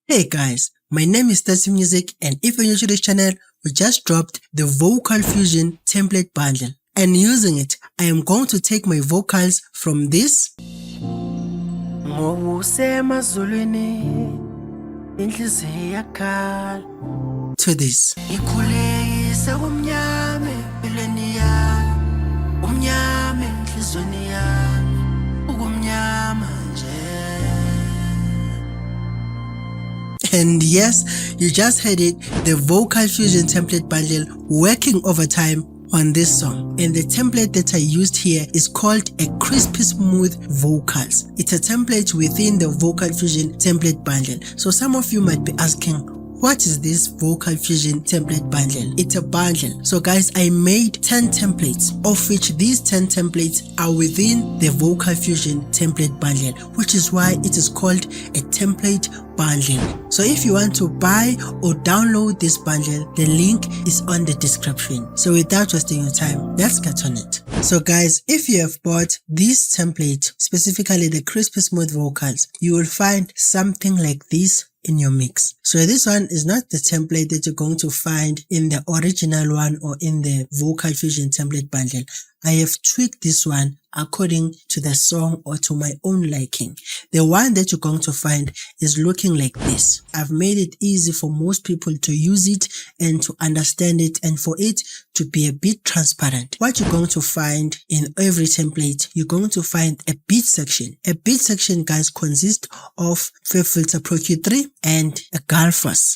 Hey guys, my name is Tasi Music, and if you're new to this channel, we just dropped the Vocal Fusion template bundle. And using it, I am going to take my vocals from this to this. And yes, you just heard it, the Vocal Fusion template bundle working overtime on this song. And the template that I used here is called a crispy smooth vocals. It's a template within the Vocal Fusion template bundle. So some of you might be asking, what is this Vocal Fusion template bundle? It's a bundle. So guys, I made 10 templates, of which these 10 templates are within the Vocal Fusion template bundle, which is why it is called a template bundle. So if you want to buy or download this bundle, the link is on the description. So without wasting your time, let's get on it. So guys, if you have bought this template, specifically the crispy smooth vocals, you will find something like this in your mix. So this one is not the template that you're going to find in the original one or in the Vocal Fusion template bundle. I have tweaked this one according to the song or to my own liking. The one that you're going to find is looking like this. I've made it easy for most people to use it and to understand it, and for it to be a bit transparent. What you're going to find in every template, you're going to find a beat section. A beat section, guys, consists of Fabfilter Pro-Q3 and a Carve.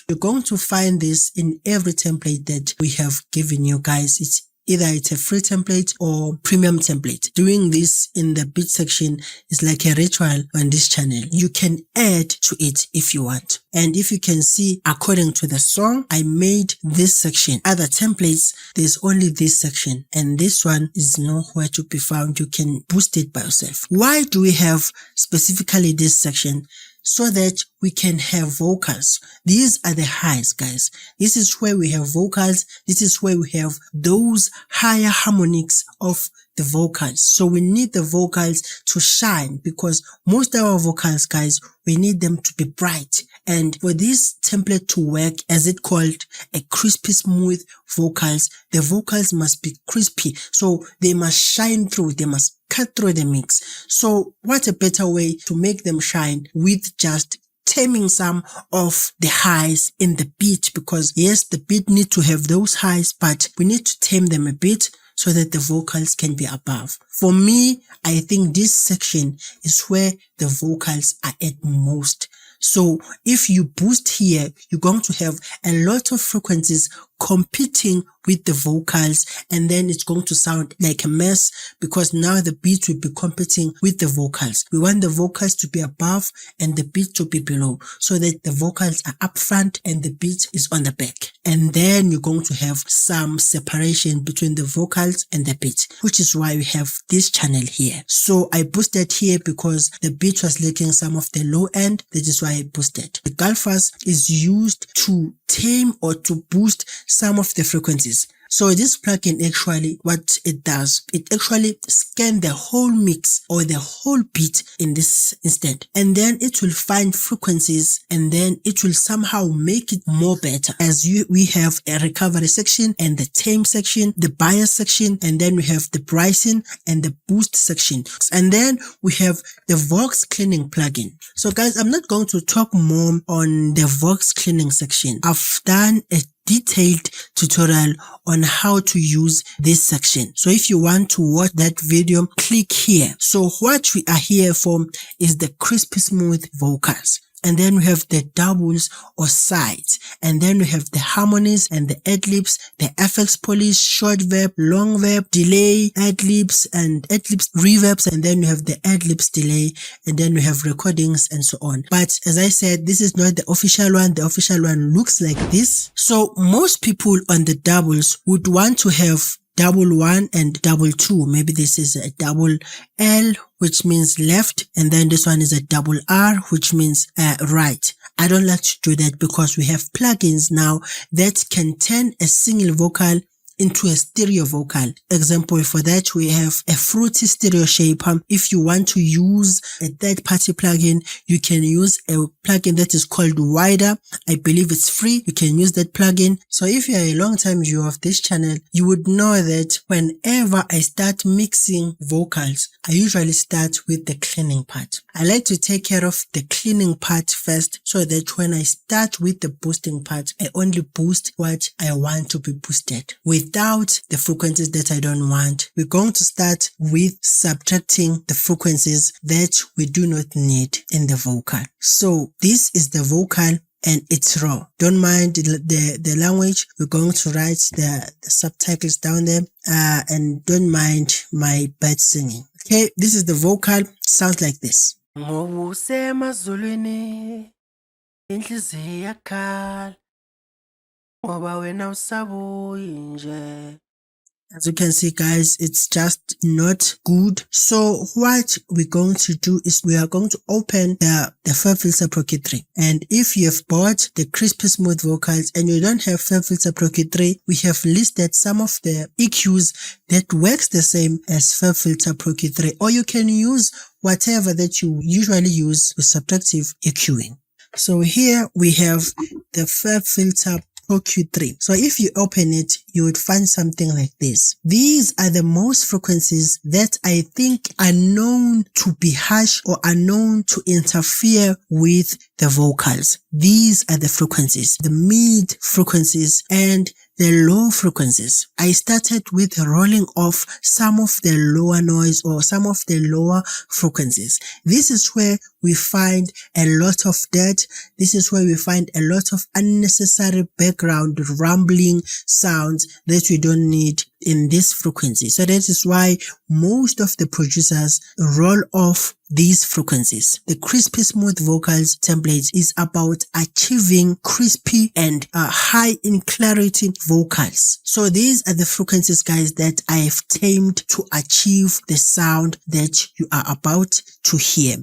You're going to find this in every template that we have given you guys. Either it's a free template or premium template. Doing this in the beat section is like a ritual on this channel. You can add to it if you want. And if you can see, according to the song, I made this section. Other templates, there's only this section, and this one is nowhere to be found. You can boost it by yourself. Why do we have specifically this section? So that we can have vocals. These are the highs, guys. This is where we have vocals. This is where we have those higher harmonics of the vocals. So we need the vocals to shine, because most of our vocals, guys, we need them to be bright. And for this template to work, as it called a crispy smooth vocals, the vocals must be crispy. So they must shine through. They must cut through the mix. So what a better way to make them shine with just taming some of the highs in the beat, because yes, the beat need to have those highs, but we need to tame them a bit so that the vocals can be above. For me, I think this section is where the vocals are at most. So if you boost here, you're going to have a lot of frequencies competing with the vocals, and then it's going to sound like a mess, because now the beat will be competing with the vocals. We want the vocals to be above and the beat to be below, so that the vocals are up front and the beat is on the back. And then you're going to have some separation between the vocals and the beat, which is why we have this channel here. So I boosted here because the beat was lacking some of the low end. That is why I boosted. The Carve is used to tame or to boost some of the frequencies. So this plugin, actually what it does, it actually scans the whole mix or the whole beat in this instant, and then it will find frequencies, and then it will somehow make it more better. As we have a recovery section and the tame section, the bias section, and then we have the pricing and the boost section, and then we have the Vox cleaning plugin. So guys, I'm not going to talk more on the Vox cleaning section. I've done a detailed tutorial on how to use this section. So if you want to watch that video, click here. So what we are here for is the crispy smooth vocals. And then we have the doubles or sides, and then we have the harmonies and the ad-libs, the FX polish, short verb, long verb, delay, ad-libs and ad-libs reverbs, and then we have the ad-libs delay, and then we have recordings and so on. But as I said, this is not the official one. The official one looks like this. So most people on the doubles would want to have double 1 and double 2. Maybe this is a double L, which means left, and then this one is a double R, which means right. I don't like to do that, because we have plugins now that can turn a single vocal into a stereo vocal. Example for that, we have a fruity stereo shaper. If you want to use a third-party plugin, you can use a plugin that is called Wider. I believe it's free. You can use that plugin. So if you are a long-time viewer of this channel, you would know that whenever I start mixing vocals, I usually start with the cleaning part. I like to take care of the cleaning part first, so that when I start with the boosting part, I only boost what I want to be boosted without the frequencies that I don't want. We're going to start with subtracting the frequencies that we do not need in the vocal. So this is the vocal and it's raw. Don't mind the language. We're going to write the subtitles down there, and don't mind my bad singing. Okay, this is the vocal. Sounds like this. As you can see, guys, it's just not good. So what we're going to do is we are going to open the Fabfilter Pro-Q3. And if you have bought the crispy smooth vocals and you don't have Fabfilter Pro-Q3, we have listed some of the EQs that works the same as Fabfilter Pro-Q3, or you can use whatever that you usually use with subtractive EQing. So here we have the Fabfilter Pro-Q3. So if you open it, you would find something like this. These are the most frequencies that I think are known to be harsh or are known to interfere with the vocals. These are the frequencies, the mid frequencies and the low frequencies. I started with rolling off some of the lower noise or some of the lower frequencies. This is where we find a lot of dirt. This is where we find a lot of unnecessary background rumbling sounds that we don't need in this frequency. So that is why most of the producers roll off these frequencies. The crispy smooth vocals template is about achieving crispy and high in clarity vocals. So these are the frequencies, guys, that I have tamed to achieve the sound that you are about to hear.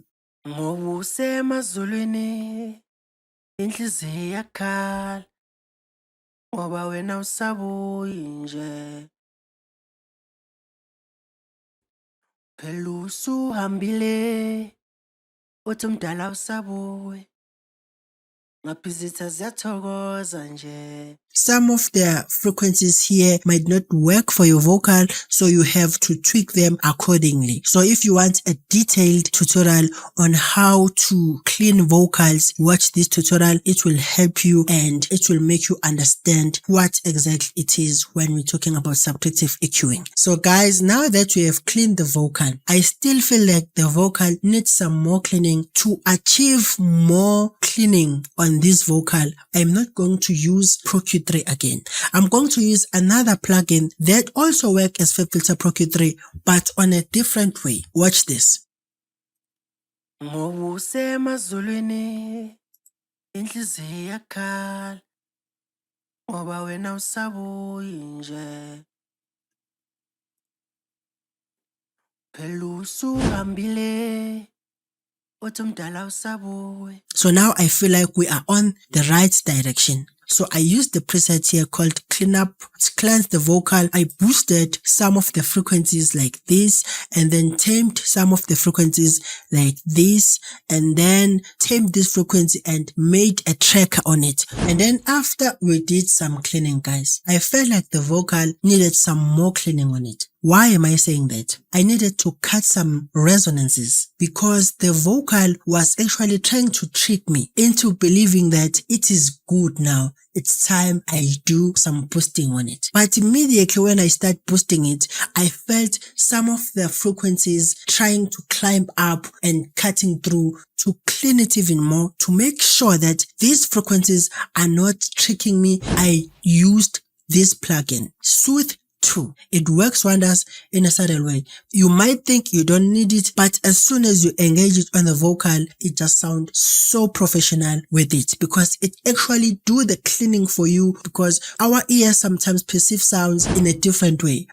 Pelusu hambile uthi mdala usabuye ngapizitha ziyathokoza nje. Some of the frequencies here might not work for your vocal, so you have to tweak them accordingly. So if you want a detailed tutorial on how to clean vocals, watch this tutorial. It will help you and it will make you understand what exactly it is when we're talking about subtractive EQing. So guys, now that we have cleaned the vocal, I still feel like the vocal needs some more cleaning. To achieve more cleaning on this vocal, I'm not going to use Pro-Q3 again. I'm going to use another plugin that also works as Fabfilter Pro-Q3, but on a different way. Watch this. So now I feel like we are on the right direction. So I used the preset here called cleanup to cleanse the vocal. I boosted some of the frequencies like this, and then tamed some of the frequencies like this, and then tamed this frequency and made a tracker on it. And then after we did some cleaning, guys, I felt like the vocal needed some more cleaning on it. Why am I saying that? I needed to cut some resonances because the vocal was actually trying to trick me into believing that it is good now. It's time I do some boosting on it. But immediately when I start boosting it, I felt some of the frequencies trying to climb up and cutting through to clean it even more, to make sure that these frequencies are not tricking me. I used this plugin, Sooth. It works wonders in a subtle way. You might think you don't need it, but as soon as you engage it on the vocal, it just sounds so professional with it because it actually do the cleaning for you, because our ears sometimes perceive sounds in a different way.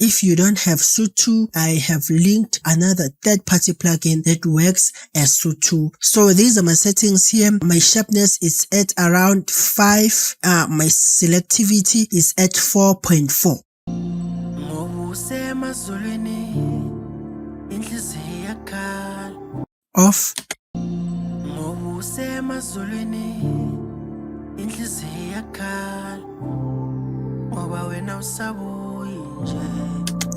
If you don't have Sooth 2, I have linked another third-party plugin that works as Sooth 2. So these are my settings here. My sharpness is at around 5. My selectivity is at 4.4. Off.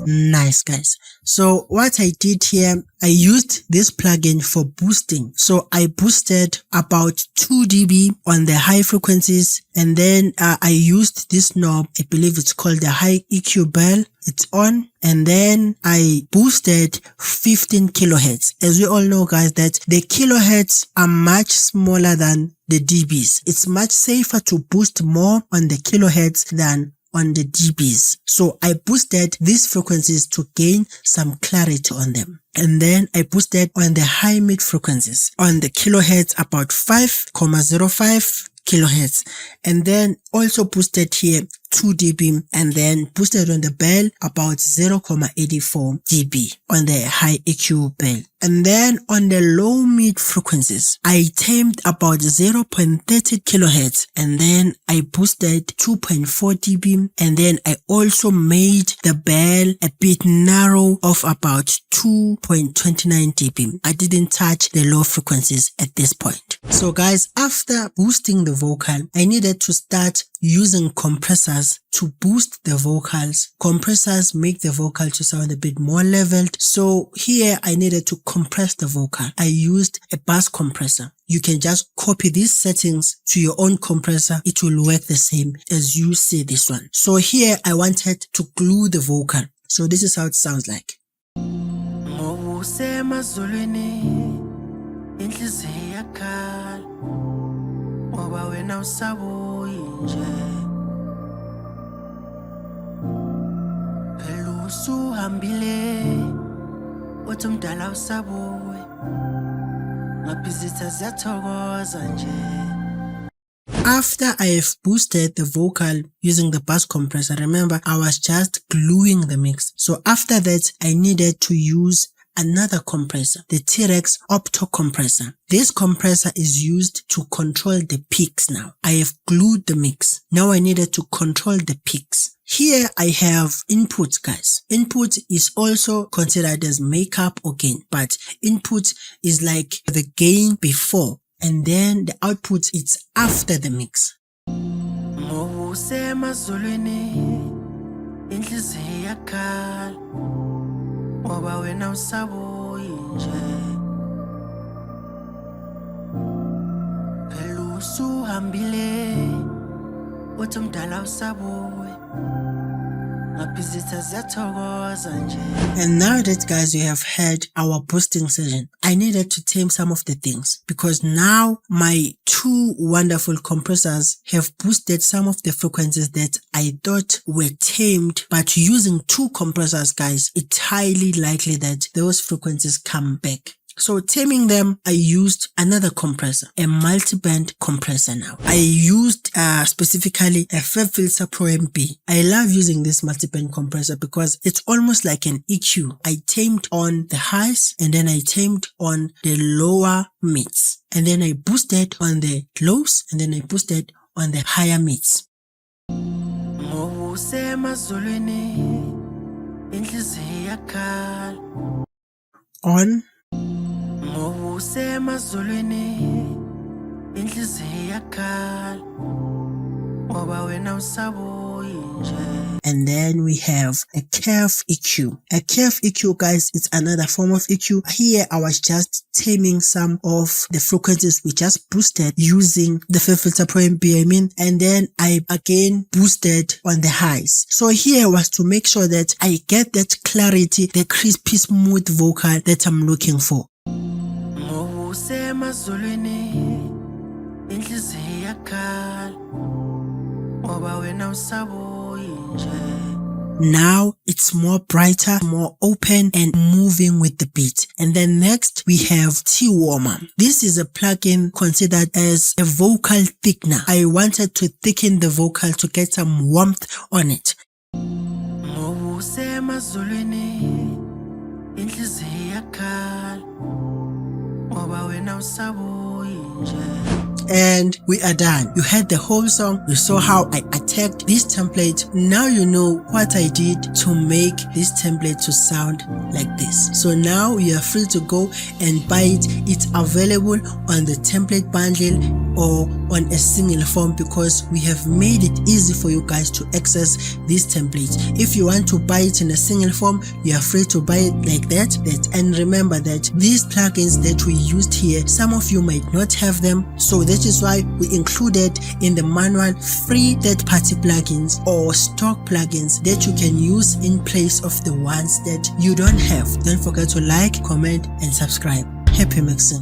Nice, guys. So what I did here, I used this plugin for boosting. So I boosted about 2 dB on the high frequencies, and then I used this knob. I believe it's called the high EQ bell. It's on, and then I boosted 15 kilohertz. As we all know, guys, that the kilohertz are much smaller than the dBs. It's much safer to boost more on the kilohertz than on the dBs. So I boosted these frequencies to gain some clarity on them. And then I boosted on the high mid frequencies. On the kilohertz, about 5.05 kilohertz. And then also boosted here 2 dB, and then boosted on the bell about 0.84 dB on the high EQ bell. And then on the low mid frequencies, I tamed about 0.30 kilohertz, and then I boosted 2.4 dB, and then I also made the bell a bit narrow of about 2.29 dB. I didn't touch the low frequencies at this point. So guys, after boosting the vocal, I needed to start using compressors to boost the vocals. Compressors make the vocal to sound a bit more leveled. So here I needed to compress the vocal. I used a bass compressor. You can just copy these settings to your own compressor. It will work the same as you see this one. So here I wanted to glue the vocal. So this is how it sounds like. After I have boosted the vocal using the bass compressor, remember I was just gluing the mix. So after that, I needed to use another compressor, the T-Rex Opto-Compressor. This compressor is used to control the peaks now. I have glued the mix. Now I needed to control the peaks. Here I have input, guys. Input is also considered as makeup or gain, but input is like the gain before, and then the output is after the mix. And now that, guys, we have had our boosting session, I needed to tame some of the things, because now my two wonderful compressors have boosted some of the frequencies that I thought were tamed. But using two compressors, guys, it's highly likely that those frequencies come back. So taming them, I used another compressor, a multi-band compressor now. I used specifically a Fabfilter Pro-Mb. I love using this multi-band compressor because it's almost like an EQ. I tamed on the highs, and then I tamed on the lower mids. And then I boosted on the lows, and then I boosted on the higher mids. On. And then we have a Carve EQ. A Carve EQ, guys, it's another form of EQ. Here I was just taming some of the frequencies we just boosted using the Fabfilter Pro-Mb, and then I again boosted on the highs. So here was to make sure that I get that clarity, the crispy smooth vocal that I'm looking for. Now it's more brighter, more open, and moving with the beat. And then next we have T-Warmer. This is a plugin considered as a vocal thickener. I wanted to thicken the vocal to get some warmth on it. usemazulwini inhliziyo yakhala ngoba wena usabuye nje. And we are done. You heard the whole song. You saw how I attacked this template. Now you know what I did to make this template to sound like this. So now you are free to go and buy it. It's available on the template bundle or on a single form because we have made it easy for you guys to access these templates. If you want to buy it in a single form, you are free to buy it like that. And remember that these plugins that we used here, some of you might not have them, so that is why we included in the manual free third-party plugins or stock plugins that you can use in place of the ones that you don't have. Don't forget to like, comment and subscribe. Happy mixing.